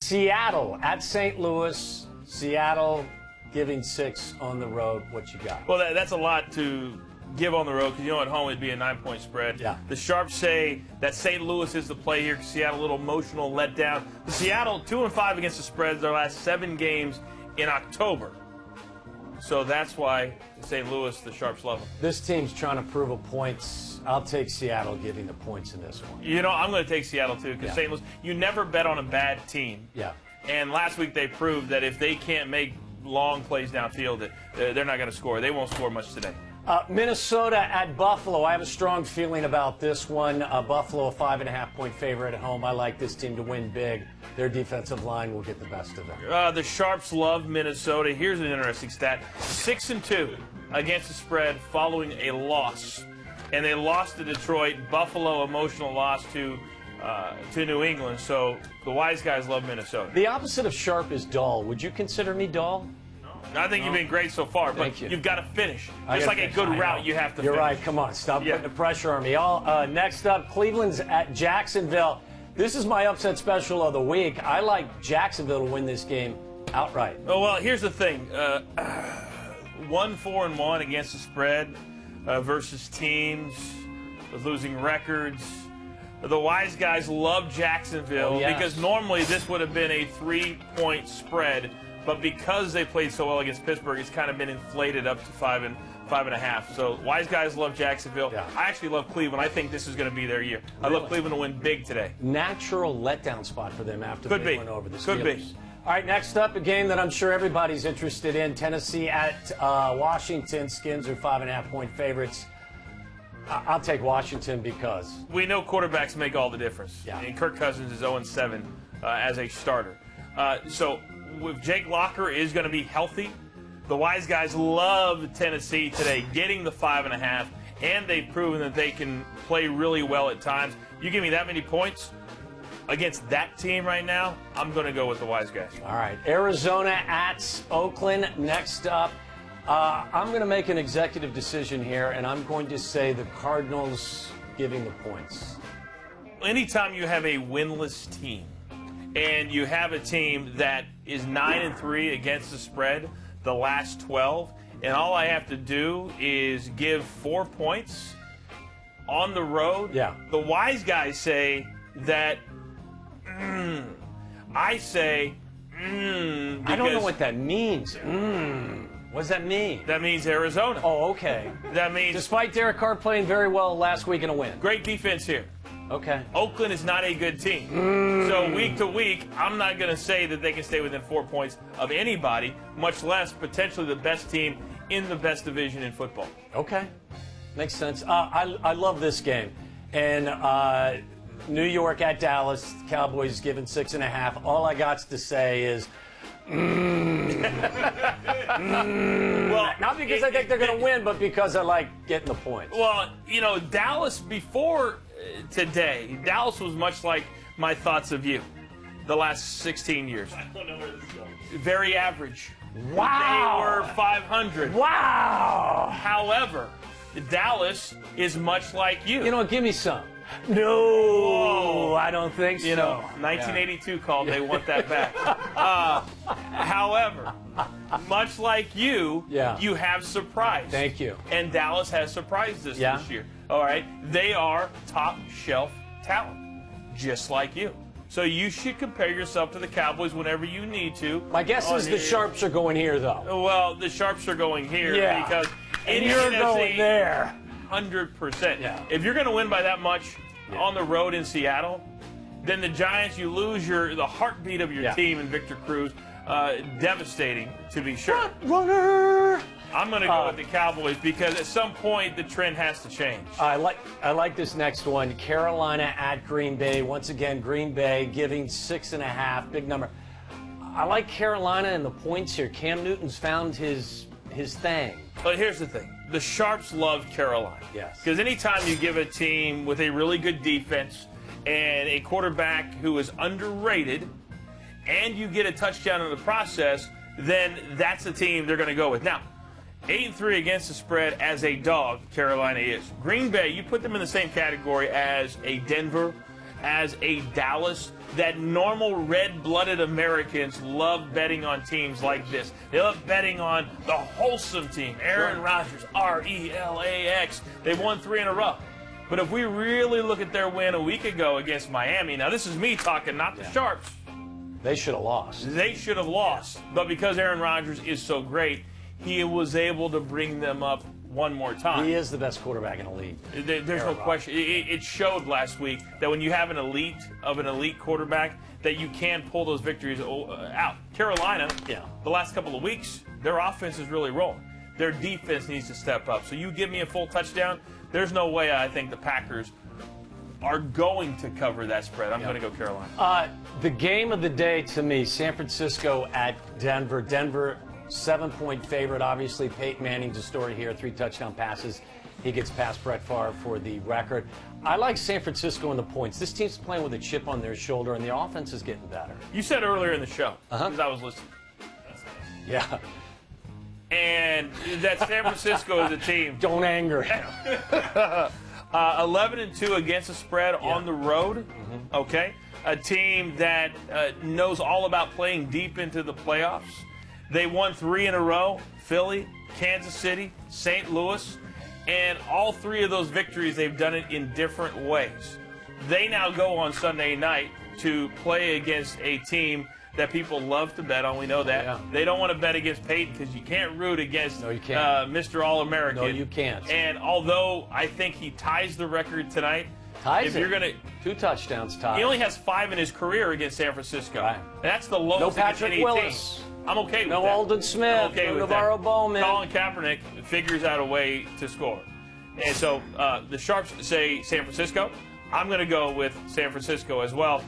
Seattle at St. Louis. Seattle giving 6 on the road. What you got? Well, that's a lot to give on the road because, at home it'd be a 9-point spread. Yeah. The Sharps say that St. Louis is the play here. Seattle, a little emotional letdown. The Seattle 2-5 against the spreads their last 7 games in October. So that's why St. Louis, the Sharps love them. This team's trying to prove a points. I'll take Seattle giving the points in this one. I'm going to take Seattle too because St. Louis, you never bet on a bad team. Yeah. And last week they proved that if they can't make long plays downfield, that they're not going to score. They won't score much today. Minnesota at Buffalo. I have a strong feeling about this one. Buffalo, a 5.5-point favorite at home. I like this team to win big. Their defensive line will get the best of them. The Sharps love Minnesota. Here's an interesting stat. 6-2 against the spread following a loss. And they lost to Detroit. Buffalo, emotional loss to New England. So the wise guys love Minnesota. The opposite of sharp is dull. Would you consider me dull? I think you've been great so far, but you've got to finish. Just like a good route, you have to finish. You're right. Come on. Stop putting the pressure on me. Next up, Cleveland's at Jacksonville. This is my upset special of the week. I like Jacksonville to win this game outright. Oh, well, here's the thing. 1-4-1 against the spread versus teams with losing records. The wise guys love Jacksonville because normally this would have been a 3-point spread. But because they played so well against Pittsburgh, it's kind of been inflated up to 5.5. So wise guys love Jacksonville. Yeah. I actually love Cleveland. I think this is going to be their year. I love Cleveland to win big today. Natural letdown spot for them after they went over the Steelers. Could be. All right, next up, a game that I'm sure everybody's interested in. Tennessee at Washington. Skins are 5.5-point favorites. I'll take Washington because we know quarterbacks make all the difference. Yeah. And Kirk Cousins is 0-7 as a starter. So if Jake Locker is going to be healthy, the wise guys love Tennessee today, getting the 5.5, and they've proven that they can play really well at times. You give me that many points against that team right now, I'm going to go with the wise guys. All right, Arizona at Oakland. Next up, I'm going to make an executive decision here, and I'm going to say the Cardinals giving the points. Anytime you have a winless team, and you have a team that is 9-3 against the spread the last 12, and all I have to do is give 4 points on the road. Yeah. The wise guys say that. I say. I don't know what that means. What does that mean? That means Arizona. Oh, okay. That means. Despite Derek Carr playing very well last week in a win. Great defense here. Okay. Oakland is not a good team. So week to week, I'm not going to say that they can stay within 4 points of anybody, much less potentially the best team in the best division in football. Okay. Makes sense. I love this game. And New York at Dallas, Cowboys given 6.5. All I got to say is, well, not because I think they're going to win, but because I like getting the points. Well, Dallas before today, Dallas was much like my thoughts of you the last 16 years. I don't know where this is going. Very average. Wow. They were 500. Wow. However, Dallas is much like you. Give me some. No, I don't think so. 1982 called. They want that back. However, much like you, you have surprised. Thank you. And Dallas has surprised us this year. All right? They are top shelf talent, just like you. So you should compare yourself to the Cowboys whenever you need to. My guess is the Sharps are going here, though. Well, the Sharps are going here because you're going there. 100%. Yeah. If you're going to win by that much on the road in Seattle, then the Giants, you lose the heartbeat of your team in Victor Cruz. Devastating, to be sure. Runner. I'm going to go with the Cowboys because at some point the trend has to change. I like this next one. Carolina at Green Bay. Once again, Green Bay giving 6.5. Big number. I like Carolina and the points here. Cam Newton's found his thing. But here's the thing. The Sharps love Carolina. Yes. Because anytime you give a team with a really good defense and a quarterback who is underrated and you get a touchdown in the process, then that's the team they're going to go with. Now, 8-3 against the spread as a dog, Carolina is. Green Bay, you put them in the same category as a Denver, as a Dallas that normal red-blooded Americans love betting on teams like this. They love betting on the wholesome team, Aaron Rodgers, R-E-L-A-X. They've won 3 in a row. But if we really look at their win a week ago against Miami, now this is me talking, not the Sharps. They should have lost. They should have lost. But because Aaron Rodgers is so great, he was able to bring them up one more time. He is the best quarterback in the league. There's no question. It showed last week that when you have an elite quarterback, that you can pull those victories out. Carolina, the last couple of weeks, their offense is really rolling. Their defense needs to step up. So you give me a full touchdown, there's no way I think the Packers are going to cover that spread. I'm going to go Carolina. The game of the day to me, San Francisco at Denver. Denver, 7-point favorite. Obviously, Peyton Manning's a story here. 3 touchdown passes. He gets past Brett Favre for the record. I like San Francisco in the points. This team's playing with a chip on their shoulder, and the offense is getting better. You said earlier in the show, because I was listening. Yeah. And that San Francisco is a team. Don't anger him. 11-2 against the spread on the road. Okay. A team that knows all about playing deep into the playoffs. They won 3 in a row, Philly, Kansas City, St. Louis, and all 3 of those victories, they've done it in different ways. They now go on Sunday night to play against a team that people love to bet on. We know that. Yeah. They don't want to bet against Peyton because you can't root against Mr. All-American. No, you can't. And although I think he ties the record tonight, Ties if you're gonna 2 touchdowns, tied. He only has 5 in his career against San Francisco. Right. That's the lowest No against Patrick any Willis. team. I'm okay with that. No Alden Smith. I'm okay no with Navarro that. Bowman. Colin Kaepernick figures out a way to score. And so the Sharps say San Francisco. I'm going to go with San Francisco as well.